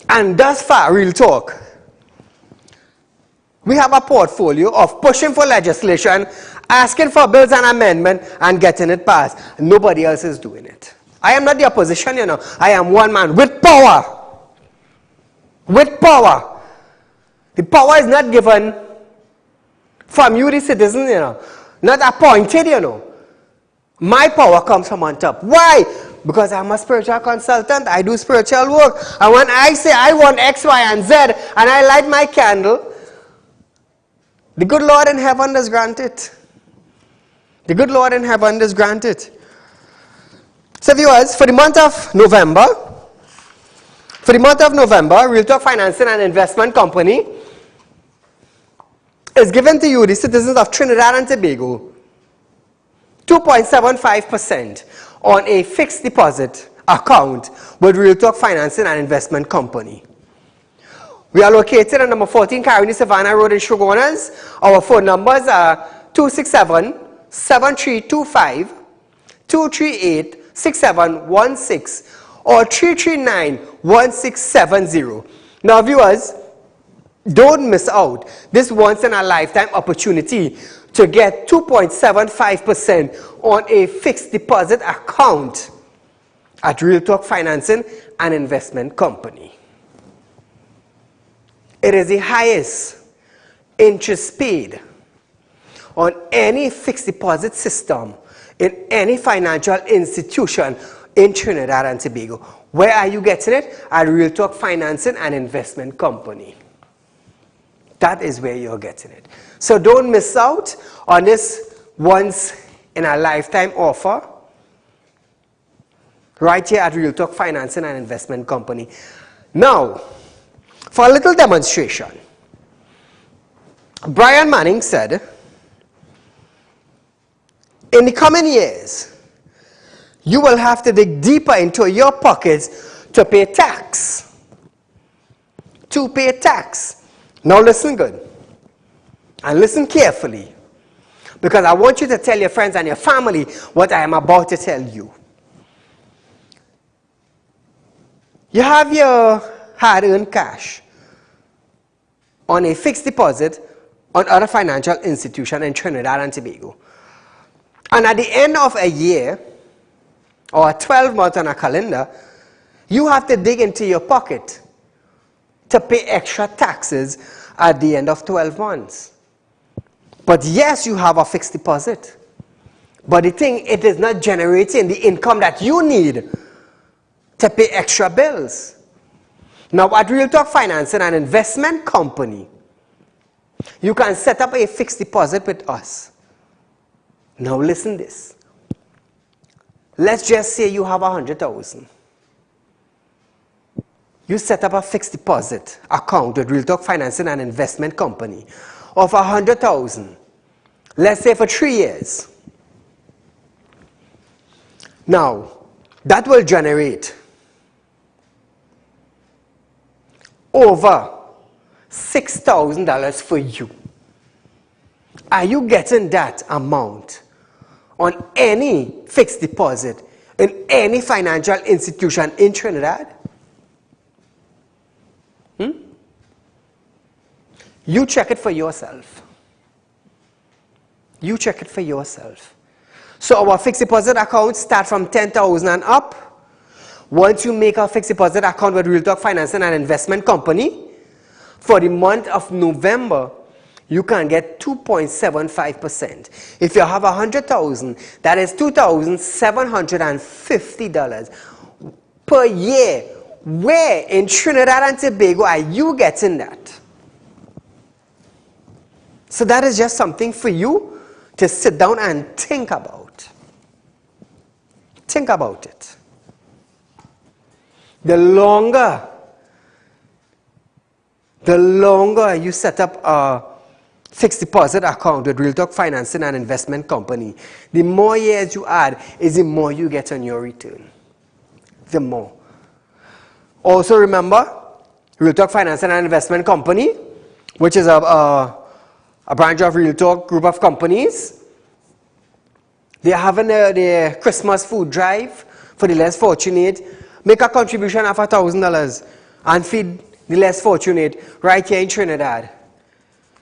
And thus far, Real Talk, we have a portfolio of pushing for legislation, asking for bills and amendments, and getting it passed. Nobody else is doing it. I am not the opposition, you know. I am one man with power. With power. The power is not given from you, the citizen, you know. Not appointed, you know. My power comes from on top. Why? Because I'm a spiritual consultant. I do spiritual work. And when I say I want X, Y, and Z, and I light my candle, the good Lord in heaven does grant it. The good Lord in heaven does grant it. So viewers, for the month of November, Real Talk Financing and Investment Company is given to you, the citizens of Trinidad and Tobago, 2.75% on a fixed deposit account with Real Talk Financing and Investment Company. We are located at number 14 Caroni Savannah Road in Chaguanas. Our phone numbers are 267-7325, 238-6716, or 339-1670. Now viewers, don't miss out this once in a lifetime opportunity to get 2.75% on a fixed deposit account at Real Talk Financing and Investment Company. It is the highest interest paid on any fixed deposit system in any financial institution in Trinidad and Tobago. Where are you getting it? At Real Talk Financing and Investment Company. That is where you're getting it. So don't miss out on this once in a lifetime offer right here at Real Talk Financing and Investment Company. Now, for a little demonstration, Brian Manning said, in the coming years, you will have to dig deeper into your pockets to pay tax. To pay tax. Now listen good. And listen carefully. Because I want you to tell your friends and your family what I am about to tell you. You have your hard-earned cash on a fixed deposit on other financial institution in Trinidad and Tobago. And at the end of a year, or 12 months on a calendar, you have to dig into your pocket to pay extra taxes at the end of 12 months. But yes, you have a fixed deposit. But the thing, it is not generating the income that you need to pay extra bills. Now at Real Talk Financing and Investment Company, you can set up a fixed deposit with us. Now listen this. Let's just say you have 100,000. You set up a fixed deposit account with Real Talk Financing and Investment Company of 100,000. Let's say for 3 years. Now, that will generate over $6,000 for you. Are you getting that amount on any fixed deposit in any financial institution in Trinidad? You check it for yourself. You check it for yourself. So our fixed deposit accounts start from 10,000 and up. Once you make a fixed deposit account with Real Talk Financing and Investment Company, for the month of November, you can get 2.75%. If you have 100,000, that is $2,750 per year. Where in Trinidad and Tobago are you getting that? So that is just something for you to sit down and think about. Think about it. The longer you set up a fixed deposit account with Real Talk Financing and Investment Company, the more years you add is the more you get on your return. The more. Also remember, Real Talk Financing and Investment Company, which is a branch of Real Talk group of companies, they are having their Christmas food drive for the less fortunate. Make a contribution of $1,000 and feed the less fortunate right here in Trinidad.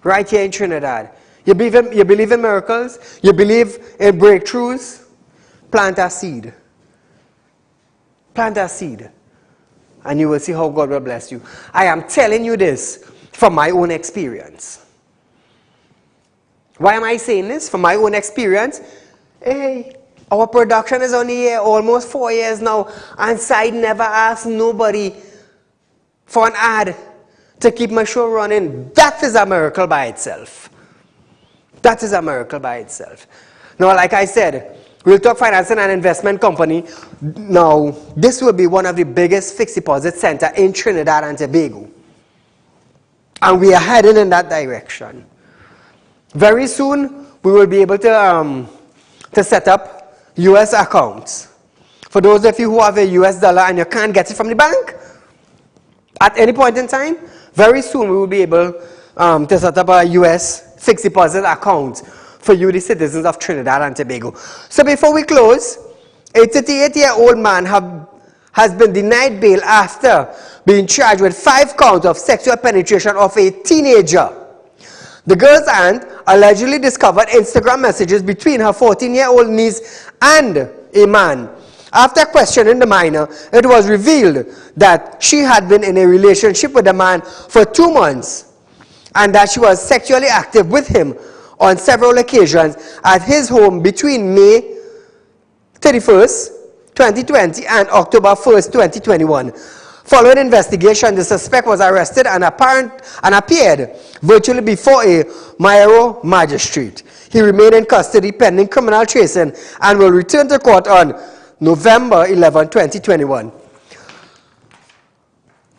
Right here in Trinidad. You believe in miracles? You believe in breakthroughs? Plant a seed. Plant a seed. And you will see how God will bless you. I am telling you this from my own experience. Why am I saying this? From my own experience. Hey, our production is only here almost 4 years now, and Saieed never asked nobody for an ad to keep my show running. That is a miracle by itself. That is a miracle by itself. Now, like I said, Real Talk Financing and Investment Company, now, this will be one of the biggest fixed deposit centers in Trinidad and Tobago. And we are heading in that direction. Very soon, we will be able to set up US accounts. For those of you who have a US dollar and you can't get it from the bank, at any point in time, very soon we will be able to set up a US fixed deposit account for you, the citizens of Trinidad and Tobago. So before we close, a 38-year-old man has been denied bail after being charged with 5 counts of sexual penetration of a teenager. The girl's aunt allegedly discovered Instagram messages between her 14-year-old niece and a man. After questioning the minor, it was revealed that she had been in a relationship with the man for 2 months and that she was sexually active with him on several occasions at his home between May 31st 2020 and October 1st, 2021. Following investigation, the suspect was arrested and appeared virtually before a Mayaro magistrate. He remained in custody pending criminal tracing and will return to court on November 11, 2021.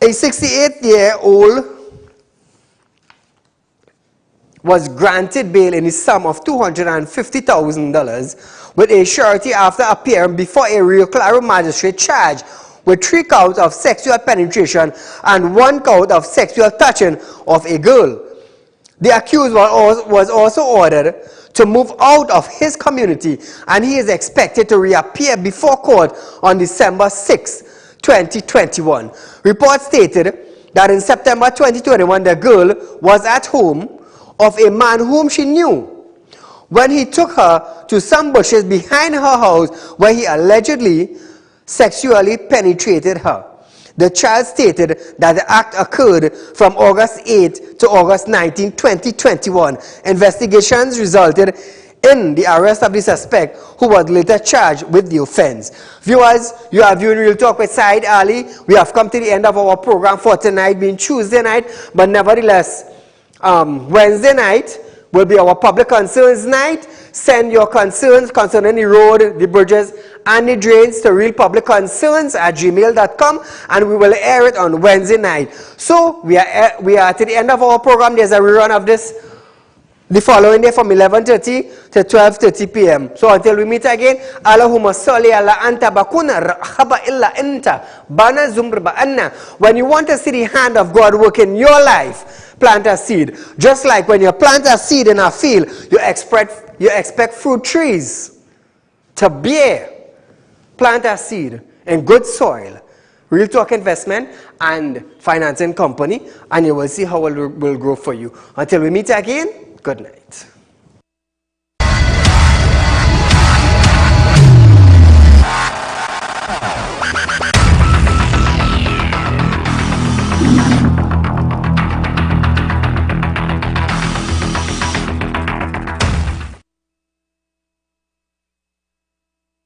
A 68-year-old was granted bail in the sum of $250,000 with a surety after appearing before a Rio Claro magistrate charged with 3 counts of sexual penetration and 1 count of sexual touching of a girl. The accused was also ordered to move out of his community, and he is expected to reappear before court on December 6, 2021. Reports stated that in September 2021, the girl was at home of a man whom she knew when he took her to some bushes behind her house where he allegedly sexually penetrated her. The child stated that the act occurred from August 8 to August 19, 2021. Investigations resulted in the arrest of the suspect, who was later charged with the offense. Viewers, you are viewing Real Talk with Saieed Ali. We have come to the end of our program for tonight, being Tuesday night, but nevertheless, Wednesday night will be our public concerns night. Send your concerns concerning the road, the bridges, and the drains to realpublicconcerns@gmail.com, and we will air it on Wednesday night. So we are to the end of our program. There's a rerun of this the following day from 11:30 to 12:30 p.m. So until we meet again, Allahumma salli ala anta bakuna rahaba illa anta bana zumrba anna. When you want to see the hand of God work in your life, plant a seed. Just like when you plant a seed in a field, you expect fruit trees to bear. Plant a seed in good soil. Real Talk Investment and Financing Company, and you will see how it will grow for you. Until we meet again, good night.